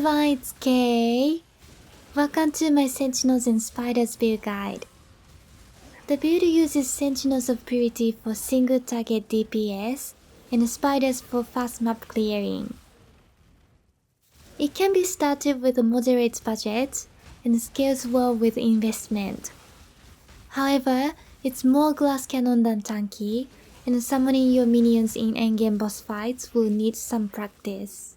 everyone, it's Kay. Welcome to my Sentinels and Spiders build guide. The build uses Sentinels of Purity for single target DPS and Spiders for fast map clearing. It can be started with a moderate budget and scales well with investment. However, it's more glass cannon than tanky, and summoning your minions in endgame boss fights will need some practice.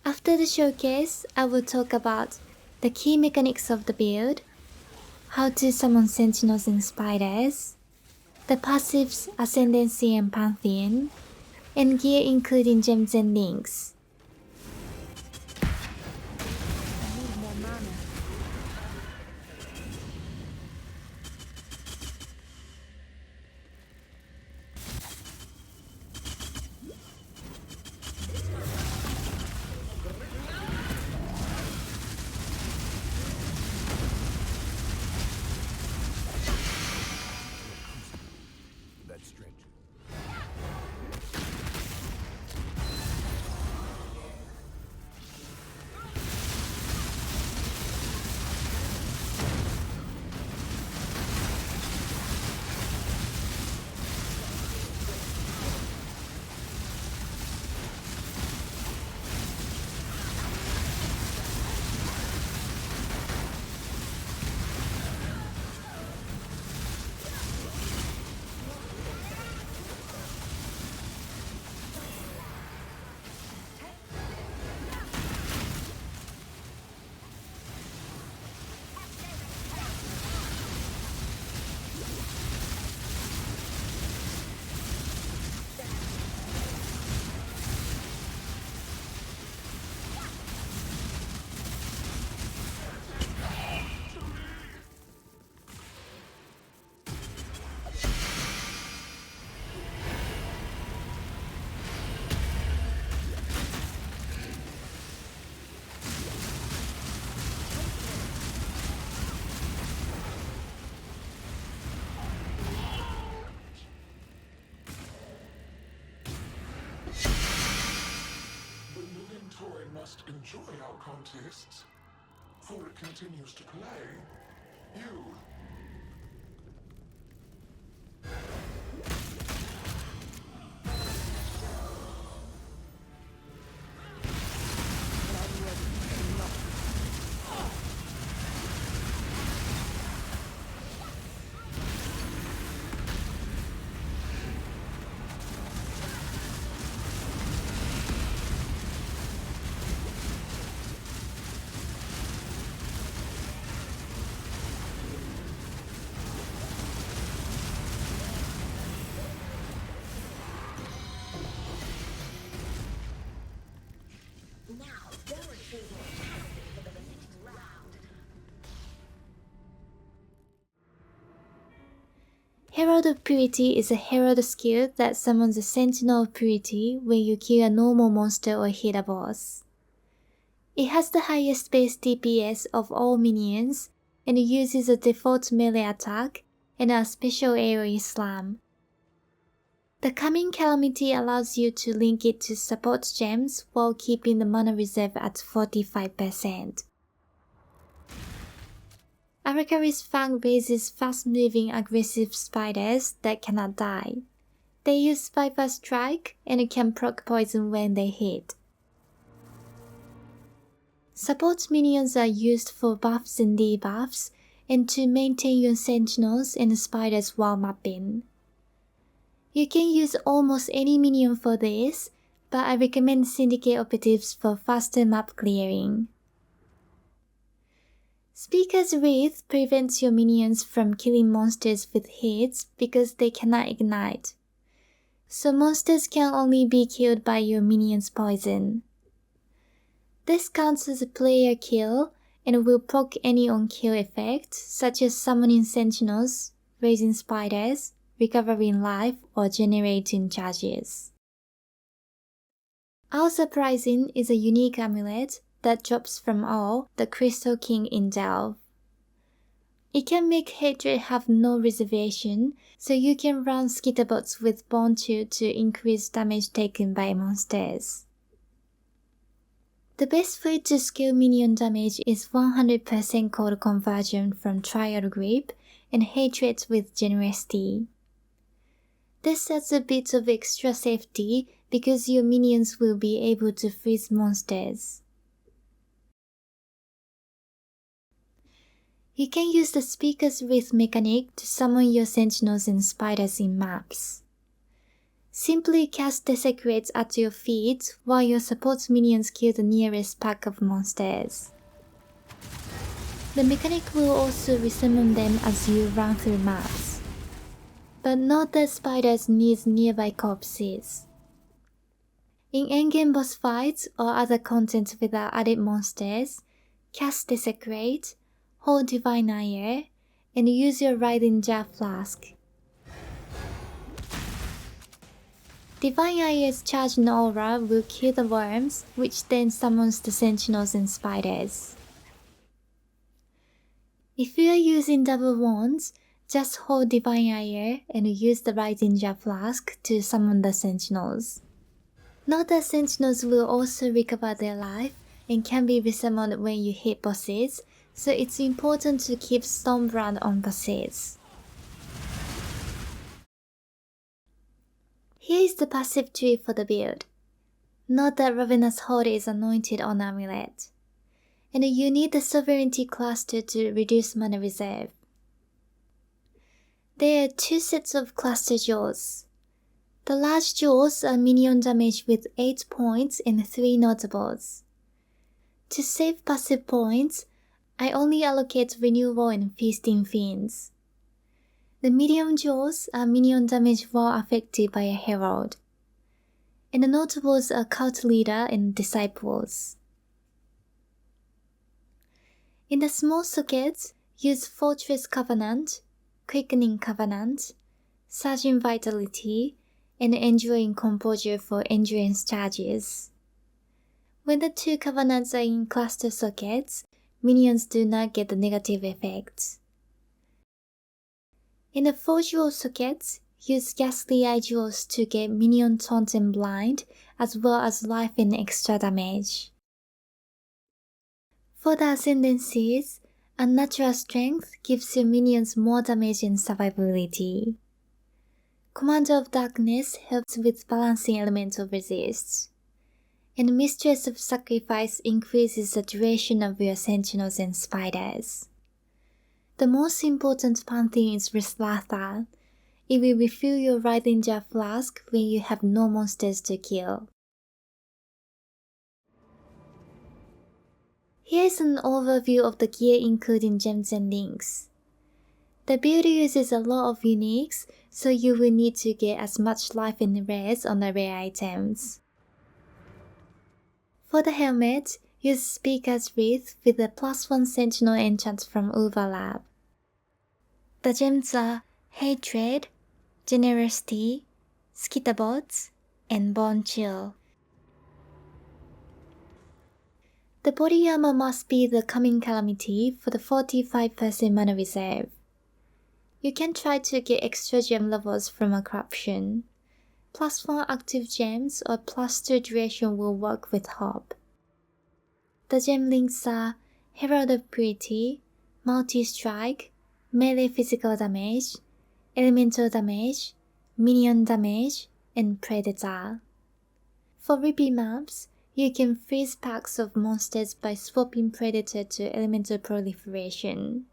After the showcase, I will talk about the key mechanics of the build, how to summon Sentinels and Spiders, the passives Ascendancy and Pantheon, and gear including gems and links. Must enjoy our contests, for it continues to play. You Herald of Purity is a herald skill that summons a Sentinel of Purity when you kill a normal monster or hit a boss. It has the highest base DPS of all minions and uses a default melee attack and a special AoE slam. The Coming Calamity allows you to link it to support gems while keeping the mana reserve at 45%. Arakaris Fang raises fast-moving aggressive spiders that cannot die. They use Viper Strike and can proc poison when they hit. Support minions are used for buffs and debuffs and to maintain your sentinels and spiders while mapping. You can use almost any minion for this, but I recommend Syndicate Operatives for faster map clearing. Speaker's Wraith prevents your minions from killing monsters with hits because they cannot ignite. So monsters can only be killed by your minions' poison. This counts as a player kill and will proc any on-kill effect such as summoning sentinels, raising spiders, recovering life, or generating charges. Our Surprising is a unique amulet that drops from all the Crystal King in Delve. It can make Hatred have no reservation, so you can run Skitterbots with Bone 2 to increase damage taken by monsters. The best way to scale minion damage is 100% cold conversion from Trial Grip and Hatred with Generosity. This adds a bit of extra safety because your minions will be able to freeze monsters. You can use the Speaker's Wrath mechanic to summon your sentinels and spiders in maps. Simply cast Desecrate at your feet while your support minions kill the nearest pack of monsters. The mechanic will also resummon them as you run through maps. But note that spiders need nearby corpses. In endgame boss fights or other content without added monsters, cast Desecrate, hold Divine Ire, and use your Riding Jar Flask. Divine Ire's charging aura will kill the worms, which then summons the sentinels and spiders. If you are using double wands, just hold Divine Ire and use the Riding Jar Flask to summon the sentinels. Note that sentinels will also recover their life and can be resummoned when you hit bosses, so it's important to keep Stormbrand on bosses. Here is the passive tree for the build. Note that Ravenous Hold is anointed on Amulet. And you need the Sovereignty Cluster to reduce mana reserve. There are two sets of Cluster Jaws. The large jaws are minion damage with 8 points and 3 notables. To save passive points, I only allocate Renewal and Feasting Fiends. The medium jaws are minion damage while affected by a herald. And the notables are Cult Leader and Disciples. In the small sockets, use Fortress Covenant, Quickening Covenant, Surging Vitality, and Enduring Composure for endurance charges. When the two covenants are in cluster sockets, minions do not get the negative effects. In the 4 jewel sockets, use Ghastly Eye Jewels to get minion taunt and blind, as well as life and extra damage. For the ascendancies, Unnatural Strength gives your minions more damage and survivability. Commander of Darkness helps with balancing elemental resists. And Mistress of Sacrifice increases the duration of your sentinels and spiders. The most important pantheon is Rislatha. It will refill your Riding Jar Flask when you have no monsters to kill. Here is an overview of the gear including gems and links. The build uses a lot of uniques, so you will need to get as much life and rares on the rare items. For the helmet, use Speaker's Wrath with the +1 Sentinel enchant from Overlap. The gems are Hatred, Generosity, Skitabots, and Bone Chill. The body armor must be the Coming Calamity for the 45% mana reserve. You can try to get extra gem levels from a corruption. +1 active gems or +2 duration will work with Hob. The gem links are Herald of Purity, Multi-Strike, Melee Physical Damage, Elemental Damage, Minion Damage, and Predator. For repeat maps, you can freeze packs of monsters by swapping Predator to Elemental Proliferation.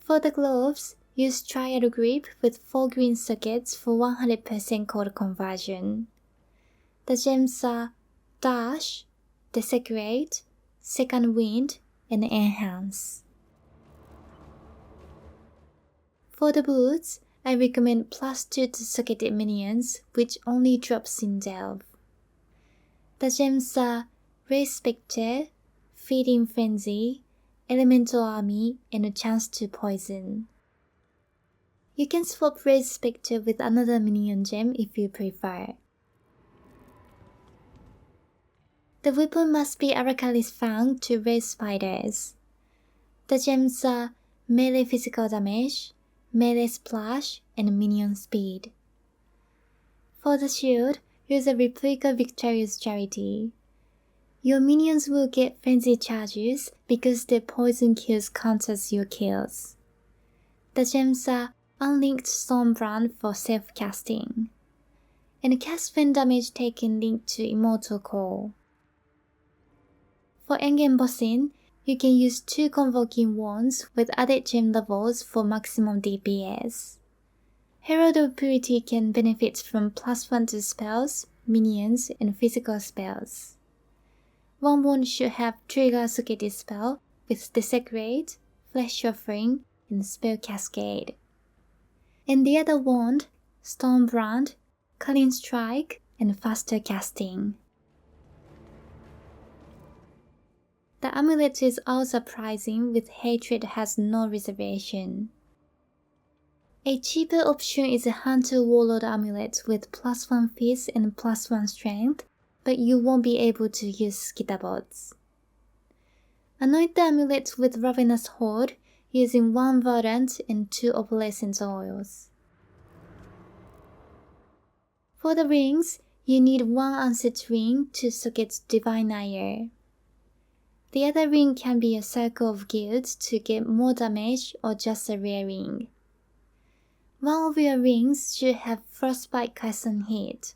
For the gloves, use Trial Grip with 4 green sockets for 100% cold conversion. The gems are Dash, Desecrate, Second Wind, and Enhance. For the boots, I recommend +2 to socketed minions, which only drops in Delve. The gems are Race Spectre, Feeding Frenzy, Elemental Army, and a chance to poison. You can swap Race Spectre with another minion gem if you prefer. The weapon must be Arakalis Fang to raise spiders. The gems are Melee Physical Damage, Melee Splash, and Minion Speed. For the shield, use a replica Victorious Charity. Your minions will get frenzy charges because their poison kills count as your kills. The gems are Unlinked Stormbrand for self-casting, and cast when damage taken linked to Immortal Core. For endgame bossing, you can use 2 Convoking Wands with added gem levels for maximum DPS. Herald of Purity can benefit from +1 to spells, minions, and physical spells. One wand should have Trigger Socketed Spell with Desecrate, Flesh Offering, and Spell Cascade. And the other wand, Stormbrand, Culling Strike, and Faster Casting. The amulet is also pricing with Hatred has no reservation. A cheaper option is a Hunter Warlord amulet with +1 Fizz and +1 Strength, but you won't be able to use Skitterbots. Anoint the amulet with Ravenous Horde using 1 Verdant and 2 Opalescent oils. For the rings, you need 1 Unset ring to socket Divine Ire. The other ring can be a Circle of Guild to get more damage or just a rare ring. One of your rings should have Frostbite Crescent Hit.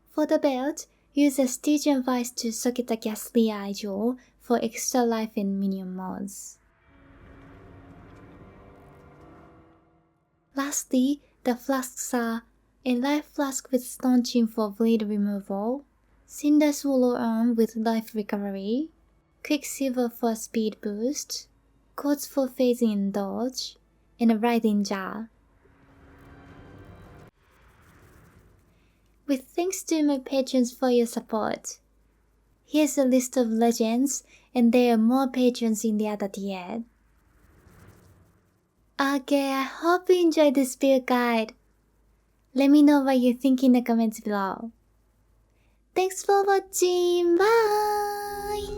For the belt, use a Stygian Vice to socket a Ghastly Eye Jaw for extra life and minion mods. Lastly, the flasks are a Life Flask with Staunching for bleed removal, Cinder Swallow Arm with life recovery, Quicksilver for speed boost, Quartz for phasing and dodge, and a Writhing Jar. With thanks to my patrons for your support. Here's a list of legends, and there are more patrons in the other tier. Okay, I hope you enjoyed this build guide. Let me know what you think in the comments below. Thanks for watching, bye!